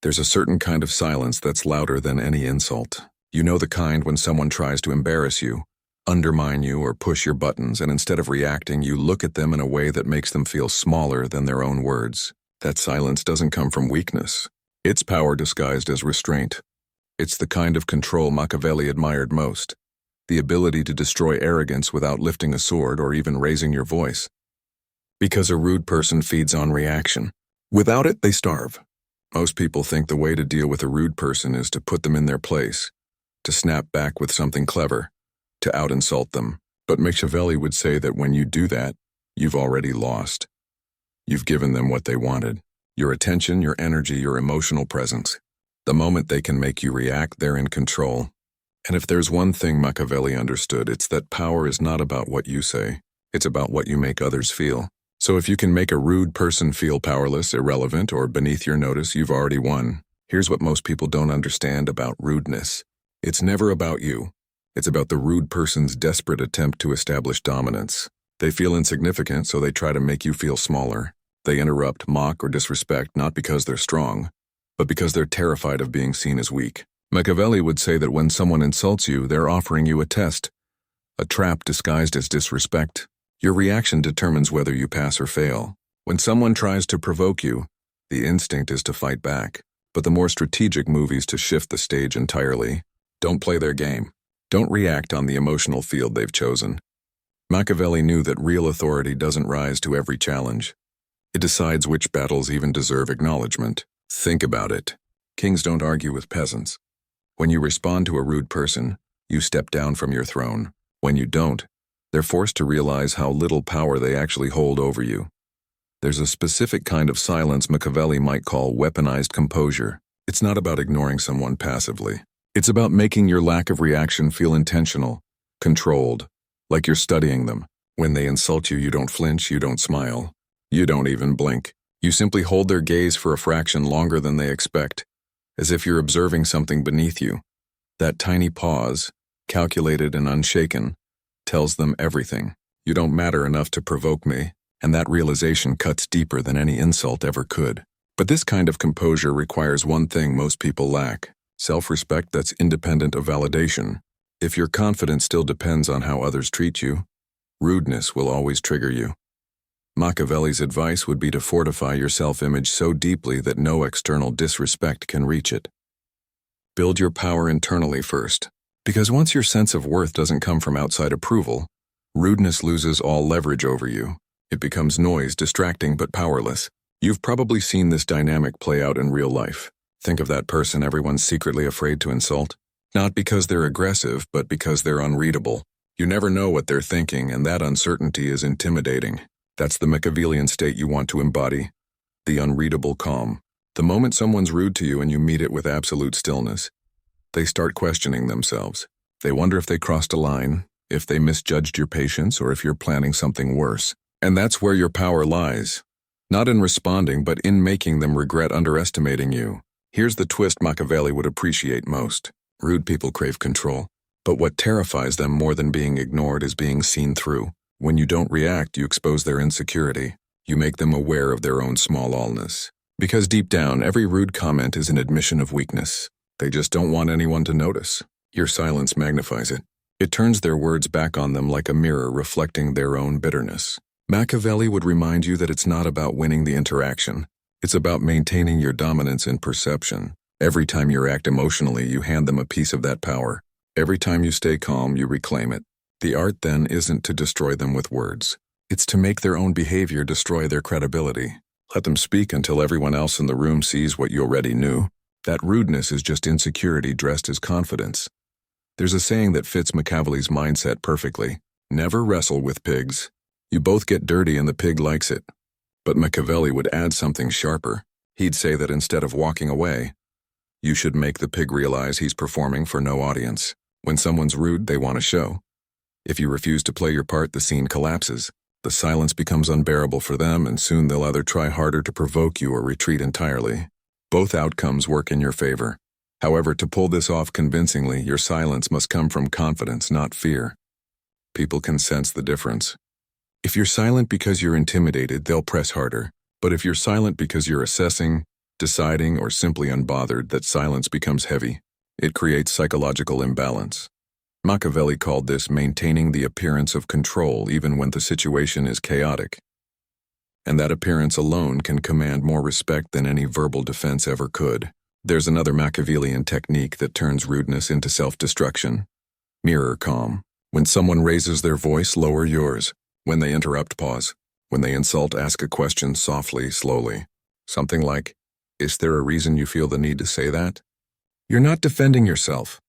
There's a certain kind of silence that's louder than any insult. You know the kind when someone tries to embarrass you, undermine you, or push your buttons, and instead of reacting, you look at them in a way that makes them feel smaller than their own words. That silence doesn't come from weakness. It's power disguised as restraint. It's the kind of control Machiavelli admired most. The ability to destroy arrogance without lifting a sword or even raising your voice. Because a rude person feeds on reaction. Without it, they starve. Most people think the way to deal with a rude person is to put them in their place, to snap back with something clever, to out-insult them. But Machiavelli would say that when you do that, you've already lost. You've given them what they wanted. Your attention, your energy, your emotional presence. The moment they can make you react, they're in control. And if there's one thing Machiavelli understood, it's that power is not about what you say. It's about what you make others feel. So if you can make a rude person feel powerless, irrelevant, or beneath your notice, you've already won. Here's what most people don't understand about rudeness. It's never about you. It's about the rude person's desperate attempt to establish dominance. They feel insignificant, so they try to make you feel smaller. They interrupt, mock, or disrespect not because they're strong, but because they're terrified of being seen as weak. Machiavelli would say that when someone insults you, they're offering you a test, a trap disguised as disrespect. Your reaction determines whether you pass or fail. When someone tries to provoke you, the instinct is to fight back. But the more strategic move is to shift the stage entirely. Don't play their game. Don't react on the emotional field they've chosen. Machiavelli knew that real authority doesn't rise to every challenge. It decides which battles even deserve acknowledgement. Think about it. Kings don't argue with peasants. When you respond to a rude person, you step down from your throne. When you don't, they're forced to realize how little power they actually hold over you. There's a specific kind of silence Machiavelli might call weaponized composure. It's not about ignoring someone passively. It's about making your lack of reaction feel intentional, controlled, like you're studying them. When they insult you, you don't flinch, you don't smile, you don't even blink. You simply hold their gaze for a fraction longer than they expect, as if you're observing something beneath you. That tiny pause, calculated and unshaken, tells them everything. You don't matter enough to provoke me, and that realization cuts deeper than any insult ever could. But this kind of composure requires one thing most people lack: self-respect that's independent of validation. If your confidence still depends on how others treat you, rudeness will always trigger you. Machiavelli's advice would be to fortify your self-image so deeply that no external disrespect can reach it. Build your power internally first. Because once your sense of worth doesn't come from outside approval, rudeness loses all leverage over you. It becomes noise, distracting but powerless. You've probably seen this dynamic play out in real life. Think of that person everyone's secretly afraid to insult. Not because they're aggressive, but because they're unreadable. You never know what they're thinking, and that uncertainty is intimidating. That's the Machiavellian state you want to embody. The unreadable calm. The moment someone's rude to you and you meet it with absolute stillness, they start questioning themselves. They wonder if they crossed a line, if they misjudged your patience, or if you're planning something worse. And that's where your power lies. Not in responding, but in making them regret underestimating you. Here's the twist Machiavelli would appreciate most. Rude people crave control. But what terrifies them more than being ignored is being seen through. When you don't react, you expose their insecurity. You make them aware of their own small-allness. Because deep down, every rude comment is an admission of weakness. They just don't want anyone to notice. Your silence magnifies it. It turns their words back on them like a mirror reflecting their own bitterness. Machiavelli would remind you that it's not about winning the interaction. It's about maintaining your dominance in perception. Every time you act emotionally, you hand them a piece of that power. Every time you stay calm, you reclaim it. The art then isn't to destroy them with words. It's to make their own behavior destroy their credibility. Let them speak until everyone else in the room sees what you already knew. That rudeness is just insecurity dressed as confidence. There's a saying that fits Machiavelli's mindset perfectly. Never wrestle with pigs. You both get dirty and the pig likes it. But Machiavelli would add something sharper. He'd say that instead of walking away, you should make the pig realize he's performing for no audience. When someone's rude, they want a show. If you refuse to play your part, the scene collapses. The silence becomes unbearable for them, and soon they'll either try harder to provoke you or retreat entirely. Both outcomes work in your favor. However, to pull this off convincingly, your silence must come from confidence, not fear. People can sense the difference. If you're silent because you're intimidated, they'll press harder. But if you're silent because you're assessing, deciding or simply unbothered, that silence becomes heavy. It creates psychological imbalance. Machiavelli called this maintaining the appearance of control even when the situation is chaotic. And that appearance alone can command more respect than any verbal defense ever could. There's another Machiavellian technique that turns rudeness into self-destruction. Mirror calm. When someone raises their voice, lower yours. When they interrupt, pause. When they insult, ask a question softly, slowly. Something like, "Is there a reason you feel the need to say that?" You're not defending yourself.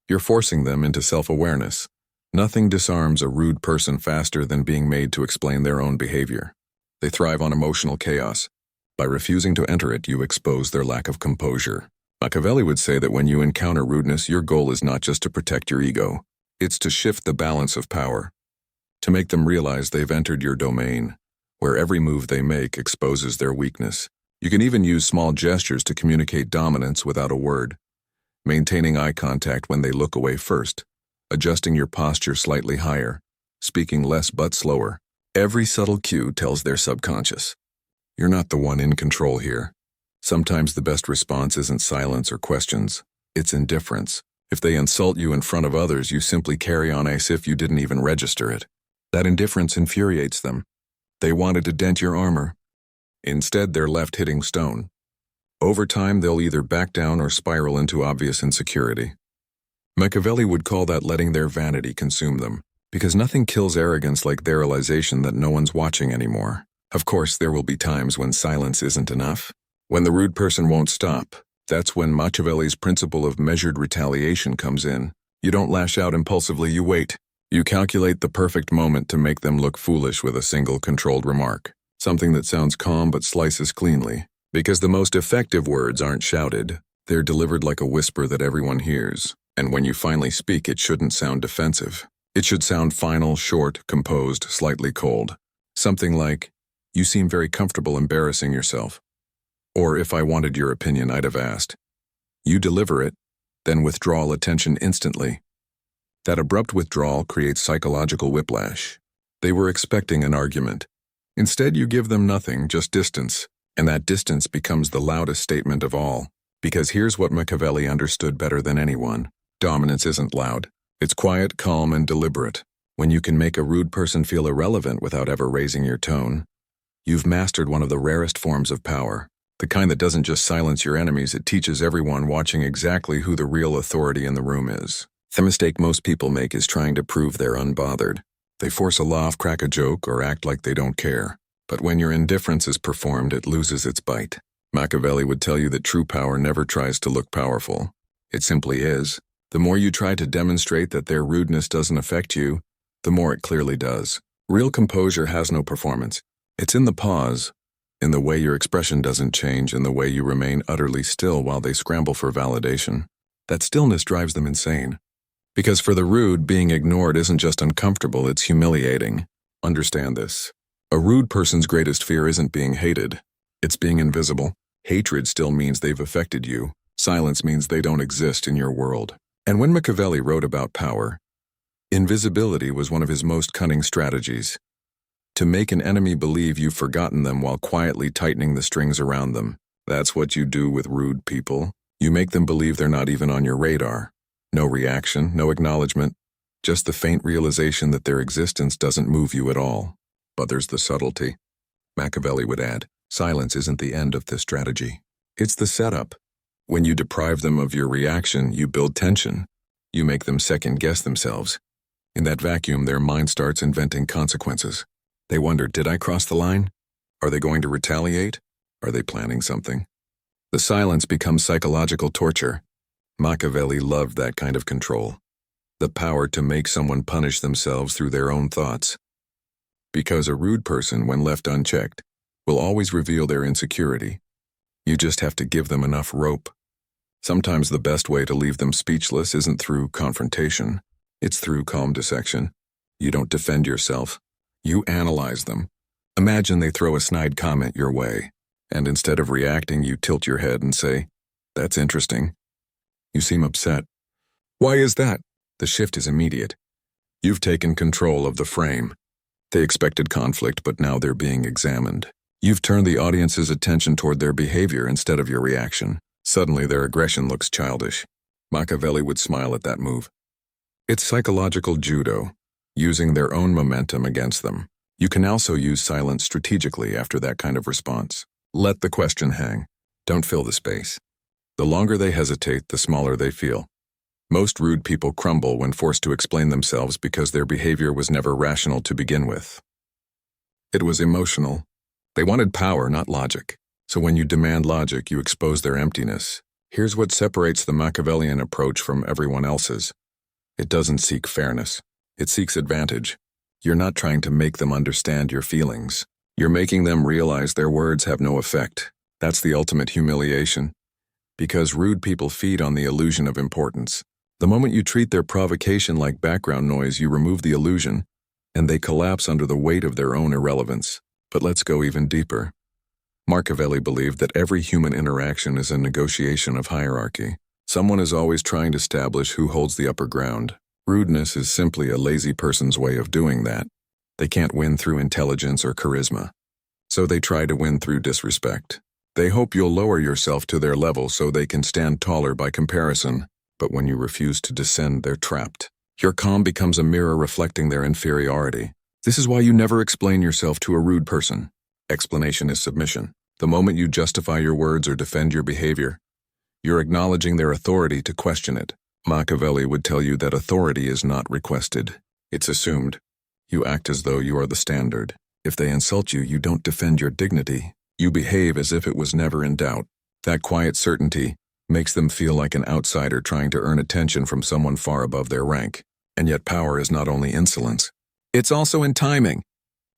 You're forcing them into self-awareness. Nothing disarms a rude person faster than being made to explain their own behavior. They thrive on emotional chaos. By refusing to enter it, you expose their lack of composure. Machiavelli would say that when you encounter rudeness, your goal is not just to protect your ego. It's to shift the balance of power. To make them realize they've entered your domain, where every move they make exposes their weakness. You can even use small gestures to communicate dominance without a word. Maintaining eye contact when they look away first. Adjusting your posture slightly higher. Speaking less but slower. Every subtle cue tells their subconscious, you're not the one in control here. Sometimes the best response isn't silence or questions. It's indifference. If they insult you in front of others, you simply carry on as if you didn't even register it. That indifference infuriates them. They wanted to dent your armor. Instead, they're left hitting stone. Over time, they'll either back down or spiral into obvious insecurity. Machiavelli would call that letting their vanity consume them, because nothing kills arrogance like their realization that no one's watching anymore. Of course, there will be times when silence isn't enough. When the rude person won't stop, that's when Machiavelli's principle of measured retaliation comes in. You don't lash out impulsively, you wait. You calculate the perfect moment to make them look foolish with a single controlled remark. Something that sounds calm but slices cleanly. Because the most effective words aren't shouted, they're delivered like a whisper that everyone hears. And when you finally speak, it shouldn't sound defensive. It should sound final, short, composed, slightly cold. Something like, "You seem very comfortable embarrassing yourself." Or, "If I wanted your opinion, I'd have asked." You deliver it, then withdraw attention instantly. That abrupt withdrawal creates psychological whiplash. They were expecting an argument. Instead, you give them nothing, just distance. And that distance becomes the loudest statement of all. Because here's what Machiavelli understood better than anyone. Dominance isn't loud. It's quiet, calm, and deliberate. When you can make a rude person feel irrelevant without ever raising your tone, you've mastered one of the rarest forms of power. The kind that doesn't just silence your enemies, it teaches everyone watching exactly who the real authority in the room is. The mistake most people make is trying to prove they're unbothered. They force a laugh, crack a joke, or act like they don't care. But when your indifference is performed, it loses its bite. Machiavelli would tell you that true power never tries to look powerful. It simply is. The more you try to demonstrate that their rudeness doesn't affect you, the more it clearly does. Real composure has no performance. It's in the pause, in the way your expression doesn't change, in the way you remain utterly still while they scramble for validation. That stillness drives them insane. Because for the rude, being ignored isn't just uncomfortable, it's humiliating. Understand this. A rude person's greatest fear isn't being hated. It's being invisible. Hatred still means they've affected you. Silence means they don't exist in your world. And when Machiavelli wrote about power, invisibility was one of his most cunning strategies. To make an enemy believe you've forgotten them while quietly tightening the strings around them. That's what you do with rude people. You make them believe they're not even on your radar. No reaction, no acknowledgement, just the faint realization that their existence doesn't move you at all. But there's the subtlety. Machiavelli would add, silence isn't the end of this strategy. It's the setup. When you deprive them of your reaction, you build tension. You make them second-guess themselves. In that vacuum, their mind starts inventing consequences. They wonder, did I cross the line? Are they going to retaliate? Are they planning something? The silence becomes psychological torture. Machiavelli loved that kind of control. The power to make someone punish themselves through their own thoughts. Because a rude person, when left unchecked, will always reveal their insecurity. You just have to give them enough rope. Sometimes the best way to leave them speechless isn't through confrontation. It's through calm dissection. You don't defend yourself. You analyze them. Imagine they throw a snide comment your way, and instead of reacting, you tilt your head and say, "That's interesting." You seem upset. Why is that? The shift is immediate. You've taken control of the frame. They expected conflict, but now they're being examined. You've turned the audience's attention toward their behavior instead of your reaction. Suddenly, their aggression looks childish. Machiavelli would smile at that move. It's psychological judo, using their own momentum against them. You can also use silence strategically after that kind of response. Let the question hang. Don't fill the space. The longer they hesitate, the smaller they feel. Most rude people crumble when forced to explain themselves because their behavior was never rational to begin with. It was emotional. They wanted power, not logic. So when you demand logic, you expose their emptiness. Here's what separates the Machiavellian approach from everyone else's. It doesn't seek fairness. It seeks advantage. You're not trying to make them understand your feelings. You're making them realize their words have no effect. That's the ultimate humiliation. Because rude people feed on the illusion of importance. The moment you treat their provocation like background noise, you remove the illusion, and they collapse under the weight of their own irrelevance. But let's go even deeper. Machiavelli believed that every human interaction is a negotiation of hierarchy. Someone is always trying to establish who holds the upper ground. Rudeness is simply a lazy person's way of doing that. They can't win through intelligence or charisma. So they try to win through disrespect. They hope you'll lower yourself to their level so they can stand taller by comparison. But when you refuse to descend, they're trapped. Your calm becomes a mirror reflecting their inferiority. This is why you never explain yourself to a rude person. Explanation is submission. The moment you justify your words or defend your behavior, you're acknowledging their authority to question it. Machiavelli would tell you that authority is not requested. It's assumed. You act as though you are the standard. If they insult you, you don't defend your dignity. You behave as if it was never in doubt. That quiet certainty makes them feel like an outsider trying to earn attention from someone far above their rank. And yet power is not only insolence. It's also in timing.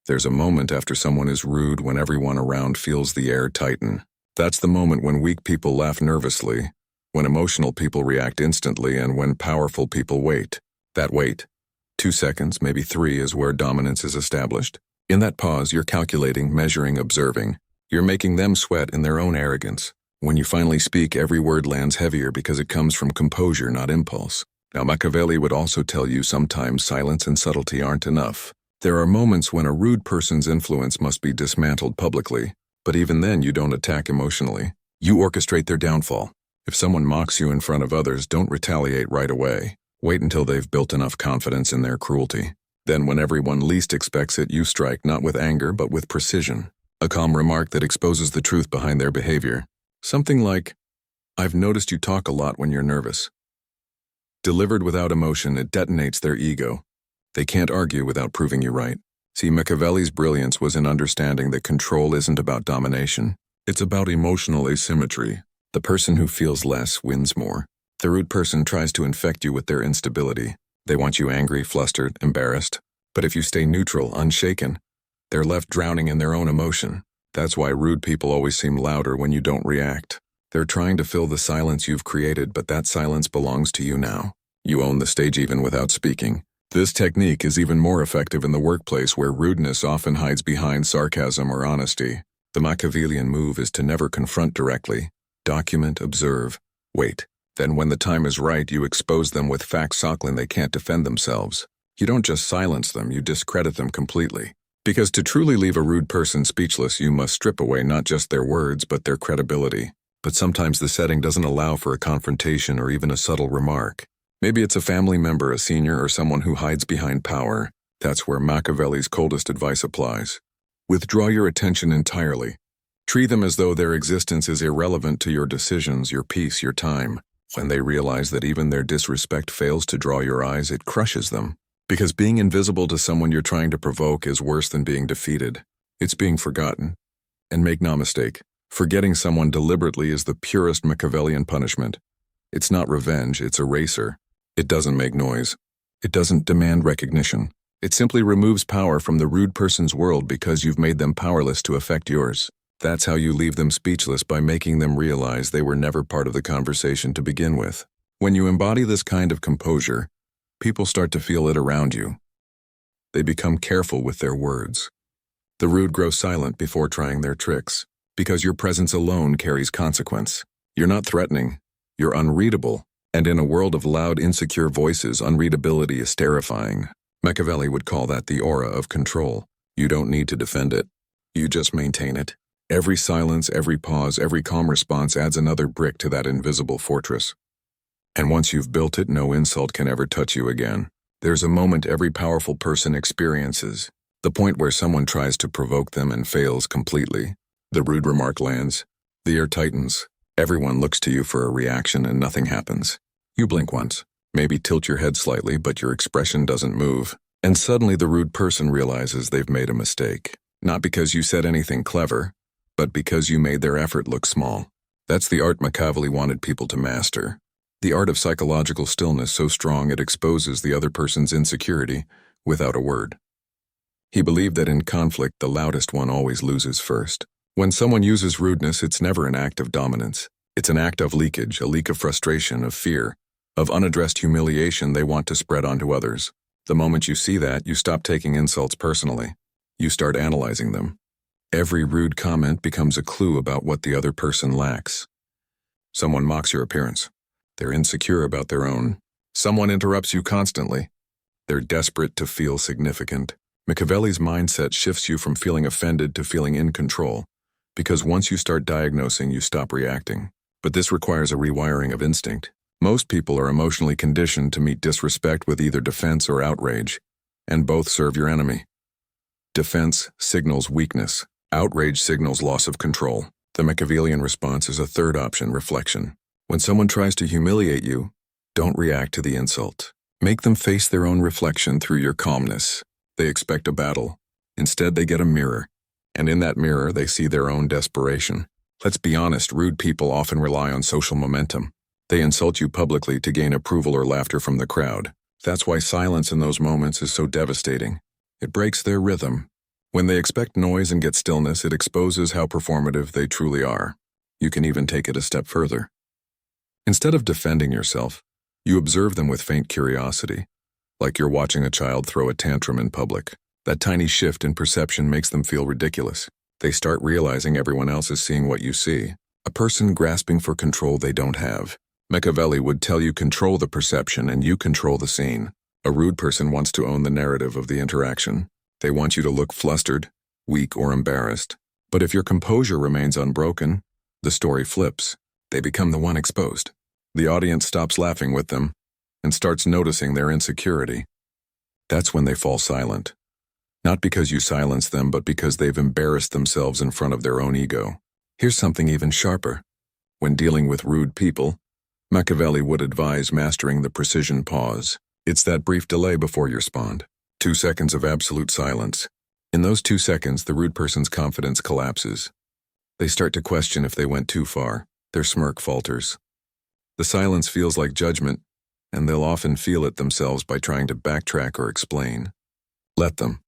There's a moment after someone is rude when everyone around feels the air tighten. That's the moment when weak people laugh nervously, when emotional people react instantly, and when powerful people wait. That wait, 2 seconds, maybe 3, is where dominance is established. In that pause, you're calculating, measuring, observing. You're making them sweat in their own arrogance. When you finally speak, every word lands heavier because it comes from composure, not impulse. Now, Machiavelli would also tell you sometimes silence and subtlety aren't enough. There are moments when a rude person's influence must be dismantled publicly, but even then you don't attack emotionally. You orchestrate their downfall. If someone mocks you in front of others, don't retaliate right away. Wait until they've built enough confidence in their cruelty. Then when everyone least expects it, you strike not with anger but with precision. A calm remark that exposes the truth behind their behavior. Something like, "I've noticed you talk a lot when you're nervous." Delivered without emotion, it detonates their ego. They can't argue without proving you right. See, Machiavelli's brilliance was in understanding that control isn't about domination. It's about emotional asymmetry. The person who feels less wins more. The rude person tries to infect you with their instability. They want you angry, flustered, embarrassed. But if you stay neutral, unshaken, they're left drowning in their own emotion. That's why rude people always seem louder when you don't react. They're trying to fill the silence you've created, but that silence belongs to you now. You own the stage even without speaking. This technique is even more effective in the workplace where rudeness often hides behind sarcasm or honesty. The Machiavellian move is to never confront directly. Document, observe, wait. Then when the time is right, you expose them with facts so they can't defend themselves. You don't just silence them, you discredit them completely. Because to truly leave a rude person speechless, you must strip away not just their words, but their credibility. But sometimes the setting doesn't allow for a confrontation or even a subtle remark. Maybe it's a family member, a senior, or someone who hides behind power. That's where Machiavelli's coldest advice applies. Withdraw your attention entirely. Treat them as though their existence is irrelevant to your decisions, your peace, your time. When they realize that even their disrespect fails to draw your eyes, it crushes them. Because being invisible to someone you're trying to provoke is worse than being defeated. It's being forgotten. And make no mistake, forgetting someone deliberately is the purest Machiavellian punishment. It's not revenge, it's eraser. It doesn't make noise. It doesn't demand recognition. It simply removes power from the rude person's world because you've made them powerless to affect yours. That's how you leave them speechless, by making them realize they were never part of the conversation to begin with. When you embody this kind of composure, people start to feel it around you. They become careful with their words. The rude grow silent before trying their tricks, because your presence alone carries consequence. You're not threatening, you're unreadable, and in a world of loud, insecure voices, unreadability is terrifying. Machiavelli would call that the aura of control. You don't need to defend it. You just maintain it. Every silence, every pause, every calm response adds another brick to that invisible fortress. And once you've built it, no insult can ever touch you again. There's a moment every powerful person experiences, the point where someone tries to provoke them and fails completely. The rude remark lands. The air tightens. Everyone looks to you for a reaction and nothing happens. You blink once, maybe tilt your head slightly, but your expression doesn't move. And suddenly the rude person realizes they've made a mistake. Not because you said anything clever, but because you made their effort look small. That's the art Machiavelli wanted people to master. The art of psychological stillness so strong it exposes the other person's insecurity without a word. He believed that in conflict, the loudest one always loses first. When someone uses rudeness, it's never an act of dominance. It's an act of leakage, a leak of frustration, of fear, of unaddressed humiliation they want to spread onto others. The moment you see that, you stop taking insults personally. You start analyzing them. Every rude comment becomes a clue about what the other person lacks. Someone mocks your appearance. They're insecure about their own. Someone interrupts you constantly. They're desperate to feel significant. Machiavelli's mindset shifts you from feeling offended to feeling in control, because once you start diagnosing, you stop reacting. But this requires a rewiring of instinct. Most people are emotionally conditioned to meet disrespect with either defense or outrage, and both serve your enemy. Defense signals weakness. Outrage signals loss of control. The Machiavellian response is a third option, reflection. When someone tries to humiliate you, don't react to the insult. Make them face their own reflection through your calmness. They expect a battle. Instead, they get a mirror. And in that mirror, they see their own desperation. Let's be honest, rude people often rely on social momentum. They insult you publicly to gain approval or laughter from the crowd. That's why silence in those moments is so devastating. It breaks their rhythm. When they expect noise and get stillness, it exposes how performative they truly are. You can even take it a step further. Instead of defending yourself, you observe them with faint curiosity, like you're watching a child throw a tantrum in public. That tiny shift in perception makes them feel ridiculous. They start realizing everyone else is seeing what you see. A person grasping for control they don't have. Machiavelli would tell you control the perception and you control the scene. A rude person wants to own the narrative of the interaction. They want you to look flustered, weak, or embarrassed. But if your composure remains unbroken, the story flips. They become the one exposed. The audience stops laughing with them and starts noticing their insecurity. That's when they fall silent. Not because you silence them, but because they've embarrassed themselves in front of their own ego. Here's something even sharper. When dealing with rude people, Machiavelli would advise mastering the precision pause. It's that brief delay before you respond. 2 seconds of absolute silence. In those 2 seconds, the rude person's confidence collapses. They start to question if they went too far. Their smirk falters. The silence feels like judgment, and they'll often feel it themselves by trying to backtrack or explain. Let them.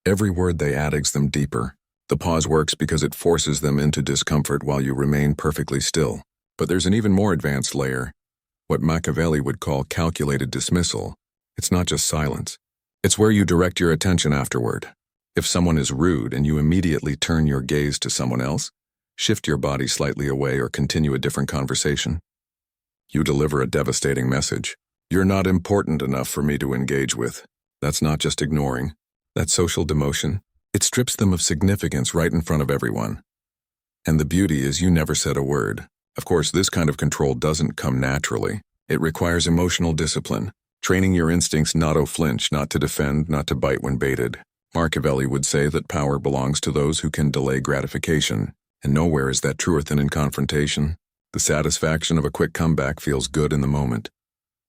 Every word they add digs them deeper. The pause works because it forces them into discomfort while you remain perfectly still. But there's an even more advanced layer, what Machiavelli would call calculated dismissal. It's not just silence. It's where you direct your attention afterward. If someone is rude and you immediately turn your gaze to someone else, shift your body slightly away or continue a different conversation, you deliver a devastating message. You're not important enough for me to engage with. That's not just ignoring. That's social demotion. It strips them of significance right in front of everyone. And the beauty is you never said a word. Of course, this kind of control doesn't come naturally. It requires emotional discipline, training your instincts not to flinch, not to defend, not to bite when baited. Machiavelli would say that power belongs to those who can delay gratification, and nowhere is that truer than in confrontation. The satisfaction of a quick comeback feels good in the moment,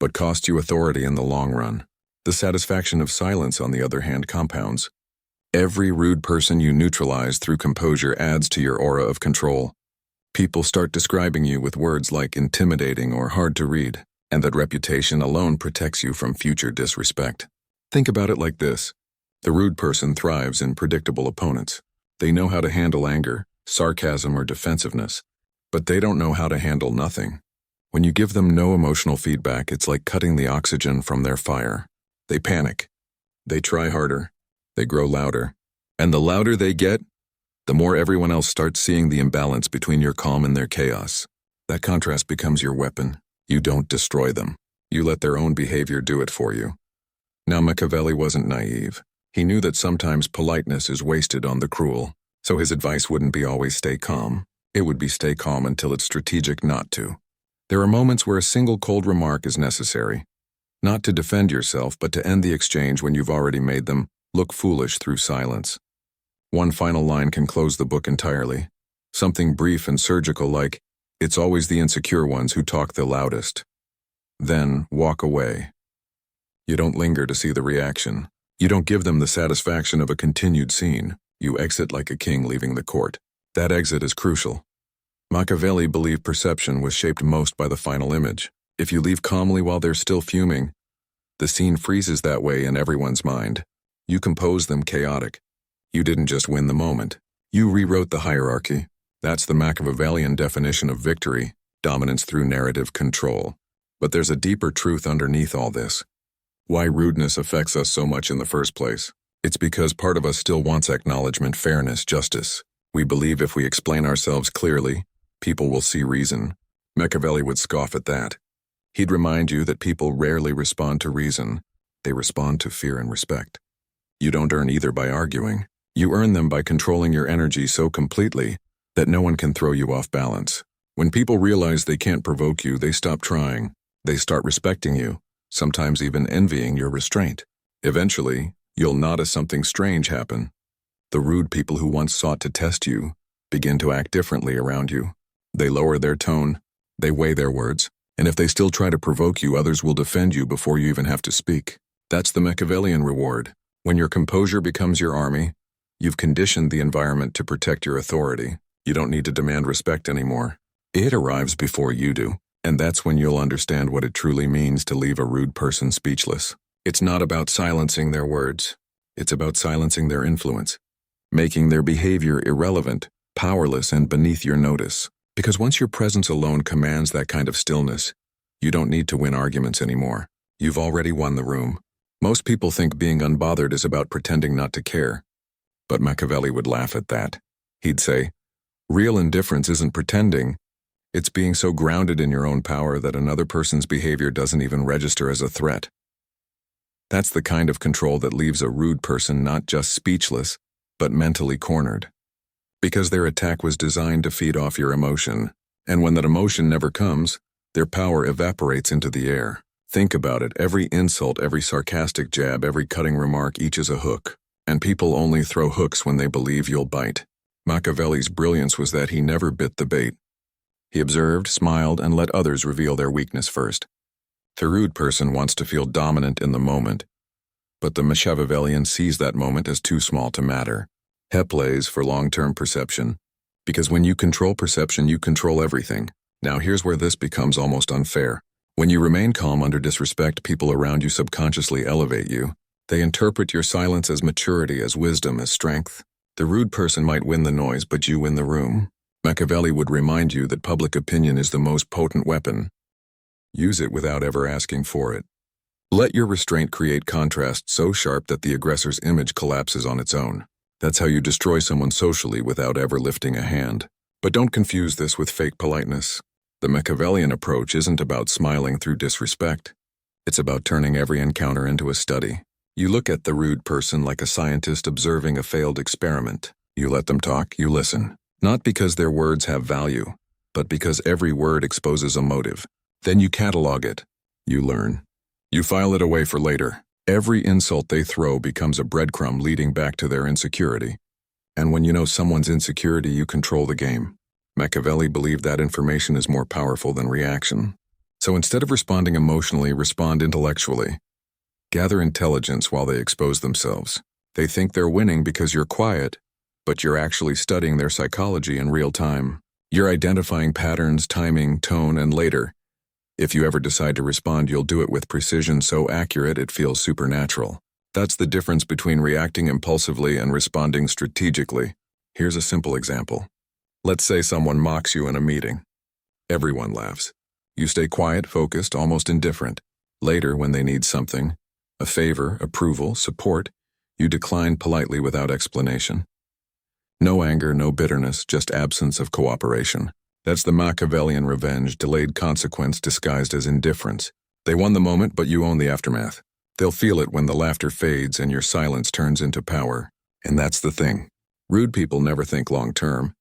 but costs you authority in the long run. The satisfaction of silence, on the other hand, compounds. Every rude person you neutralize through composure adds to your aura of control. People start describing you with words like intimidating or hard to read, and that reputation alone protects you from future disrespect. Think about it like this. The rude person thrives in predictable opponents. They know how to handle anger, sarcasm, or defensiveness, but they don't know how to handle nothing. When you give them no emotional feedback, it's like cutting the oxygen from their fire. They panic. They try harder. They grow louder. And the louder they get, the more everyone else starts seeing the imbalance between your calm and their chaos. That contrast becomes your weapon. You don't destroy them. You let their own behavior do it for you. Now, Machiavelli wasn't naive. He knew that sometimes politeness is wasted on the cruel. So his advice wouldn't be always stay calm. It would be stay calm until it's strategic not to. There are moments where a single cold remark is necessary. Not to defend yourself, but to end the exchange when you've already made them look foolish through silence. One final line can close the book entirely. Something brief and surgical like, "It's always the insecure ones who talk the loudest." Then walk away. You don't linger to see the reaction. You don't give them the satisfaction of a continued scene. You exit like a king leaving the court. That exit is crucial. Machiavelli believed perception was shaped most by the final image. If you leave calmly while they're still fuming, the scene freezes that way in everyone's mind. You compose them chaotic. You didn't just win the moment. You rewrote the hierarchy. That's the Machiavellian definition of victory, dominance through narrative control. But there's a deeper truth underneath all this. Why rudeness affects us so much in the first place. It's because part of us still wants acknowledgement, fairness, justice. We believe if we explain ourselves clearly, people will see reason. Machiavelli would scoff at that. He'd remind you that people rarely respond to reason. They respond to fear and respect. You don't earn either by arguing. You earn them by controlling your energy so completely that no one can throw you off balance. When people realize they can't provoke you, they stop trying. They start respecting you, sometimes even envying your restraint. Eventually, you'll notice something strange happen. The rude people who once sought to test you begin to act differently around you. They lower their tone, they weigh their words, and if they still try to provoke you, others will defend you before you even have to speak. That's the Machiavellian reward. When your composure becomes your army, you've conditioned the environment to protect your authority. You don't need to demand respect anymore. It arrives before you do, and that's when you'll understand what it truly means to leave a rude person speechless. It's not about silencing their words. It's about silencing their influence, making their behavior irrelevant, powerless, and beneath your notice. Because once your presence alone commands that kind of stillness, you don't need to win arguments anymore. You've already won the room. Most people think being unbothered is about pretending not to care. But Machiavelli would laugh at that. He'd say, real indifference isn't pretending. It's being so grounded in your own power that another person's behavior doesn't even register as a threat. That's the kind of control that leaves a rude person not just speechless, but mentally cornered. Because their attack was designed to feed off your emotion, and when that emotion never comes, their power evaporates into the air. Think about it, every insult, every sarcastic jab, every cutting remark, each is a hook. And people only throw hooks when they believe you'll bite. Machiavelli's brilliance was that he never bit the bait. He observed, smiled, and let others reveal their weakness first. The rude person wants to feel dominant in the moment, but the Machiavellian sees that moment as too small to matter. Plays for long-term perception. Because when you control perception, you control everything. Now here's where this becomes almost unfair. When you remain calm under disrespect, people around you subconsciously elevate you. They interpret your silence as maturity, as wisdom, as strength. The rude person might win the noise, but you win the room. Machiavelli would remind you that public opinion is the most potent weapon. Use it without ever asking for it. Let your restraint create contrast so sharp that the aggressor's image collapses on its own. That's how you destroy someone socially without ever lifting a hand. But don't confuse this with fake politeness. The Machiavellian approach isn't about smiling through disrespect. It's about turning every encounter into a study. You look at the rude person like a scientist observing a failed experiment. You let them talk, you listen. Not because their words have value, but because every word exposes a motive. Then you catalog it. You learn. You file it away for later. Every insult they throw becomes a breadcrumb leading back to their insecurity. And when you know someone's insecurity, you control the game. Machiavelli believed that information is more powerful than reaction. So instead of responding emotionally, respond intellectually. Gather intelligence while they expose themselves. They think they're winning because you're quiet, but you're actually studying their psychology in real time. You're identifying patterns, timing, tone, and later, if you ever decide to respond, you'll do it with precision so accurate it feels supernatural. That's the difference between reacting impulsively and responding strategically. Here's a simple example. Let's say someone mocks you in a meeting. Everyone laughs. You stay quiet, focused, almost indifferent. Later, when they need something, a favor, approval, support, you decline politely without explanation. No anger, no bitterness, just absence of cooperation. That's the Machiavellian revenge, delayed consequence disguised as indifference. They won the moment, but you own the aftermath. They'll feel it when the laughter fades and your silence turns into power. And that's the thing. Rude people never think long-term.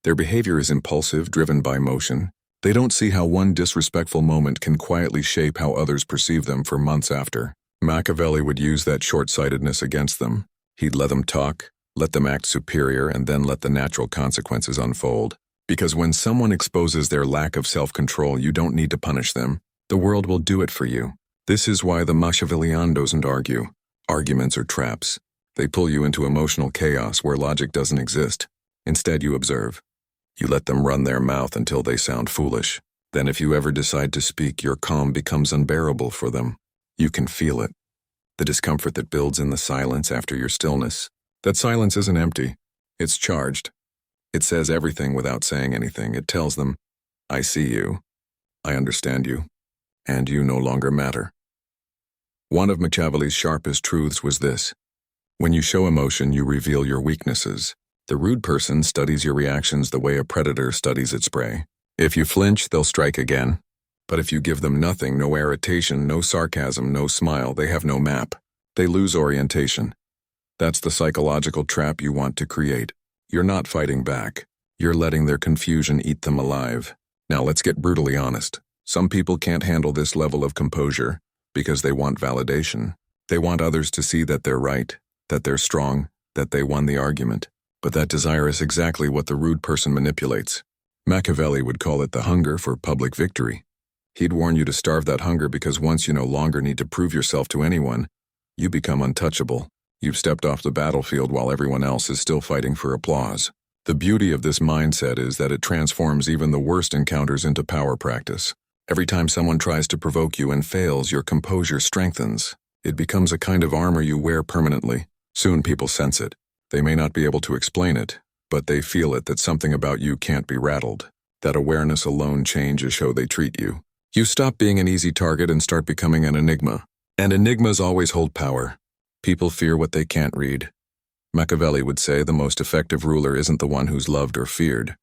Their behavior is impulsive, driven by emotion. They don't see how one disrespectful moment can quietly shape how others perceive them for months after. Machiavelli would use that short-sightedness against them. He'd let them talk, let them act superior, and then let the natural consequences unfold. Because when someone exposes their lack of self-control, you don't need to punish them. The world will do it for you. This is why the Machiavellian doesn't argue. Arguments are traps. They pull you into emotional chaos where logic doesn't exist. Instead, you observe. You let them run their mouth until they sound foolish. Then if you ever decide to speak, your calm becomes unbearable for them. You can feel it. The discomfort that builds in the silence after your stillness. That silence isn't empty. It's charged. It says everything without saying anything. It tells them, I see you. I understand you. And you no longer matter. One of Machiavelli's sharpest truths was this. When you show emotion, you reveal your weaknesses. The rude person studies your reactions the way a predator studies its prey. If you flinch, they'll strike again. But if you give them nothing, no irritation, no sarcasm, no smile, they have no map. They lose orientation. That's the psychological trap you want to create. You're not fighting back. You're letting their confusion eat them alive. Now let's get brutally honest. Some people can't handle this level of composure because they want validation. They want others to see that they're right, that they're strong, that they won the argument. But that desire is exactly what the rude person manipulates. Machiavelli would call it the hunger for public victory. He'd warn you to starve that hunger because once you no longer need to prove yourself to anyone, you become untouchable. You've stepped off the battlefield while everyone else is still fighting for applause. The beauty of this mindset is that it transforms even the worst encounters into power practice. Every time someone tries to provoke you and fails, your composure strengthens. It becomes a kind of armor you wear permanently. Soon people sense it. They may not be able to explain it, but they feel it that something about you can't be rattled. That awareness alone changes how they treat you. You stop being an easy target and start becoming an enigma. And enigmas always hold power. People fear what they can't read. Machiavelli would say the most effective ruler isn't the one who's loved or feared.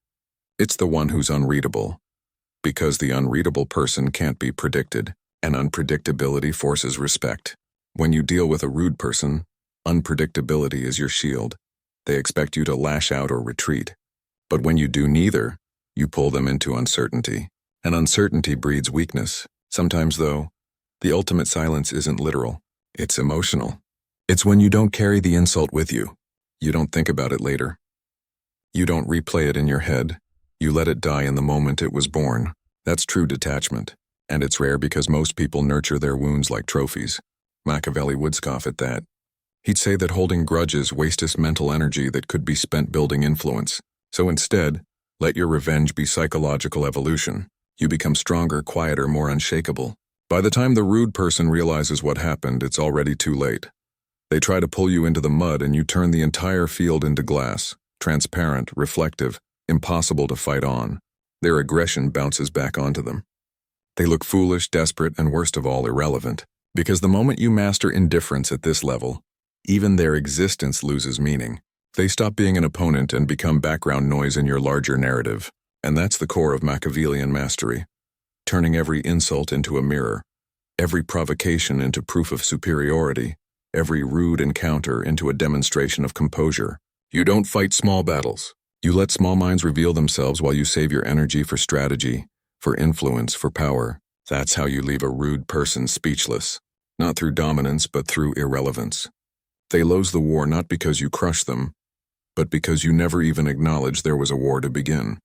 It's the one who's unreadable. Because the unreadable person can't be predicted, and unpredictability forces respect. When you deal with a rude person, unpredictability is your shield. They expect you to lash out or retreat. But when you do neither, you pull them into uncertainty. And uncertainty breeds weakness. Sometimes, though, the ultimate silence isn't literal. It's emotional. It's when you don't carry the insult with you. You don't think about it later. You don't replay it in your head. You let it die in the moment it was born. That's true detachment. And it's rare because most people nurture their wounds like trophies. Machiavelli would scoff at that. He'd say that holding grudges wastes mental energy that could be spent building influence. So instead, let your revenge be psychological evolution. You become stronger, quieter, more unshakable. By the time the rude person realizes what happened, it's already too late. They try to pull you into the mud and you turn the entire field into glass, transparent, reflective, impossible to fight on. Their aggression bounces back onto them. They look foolish, desperate, and worst of all, irrelevant. Because the moment you master indifference at this level, even their existence loses meaning. They stop being an opponent and become background noise in your larger narrative. And that's the core of Machiavellian mastery. Turning every insult into a mirror, every provocation into proof of superiority, every rude encounter into a demonstration of composure. You don't fight small battles. You let small minds reveal themselves while you save your energy for strategy, for influence, for power. That's how you leave a rude person speechless. Not through dominance, but through irrelevance. They lose the war not because you crush them, but because you never even acknowledged there was a war to begin.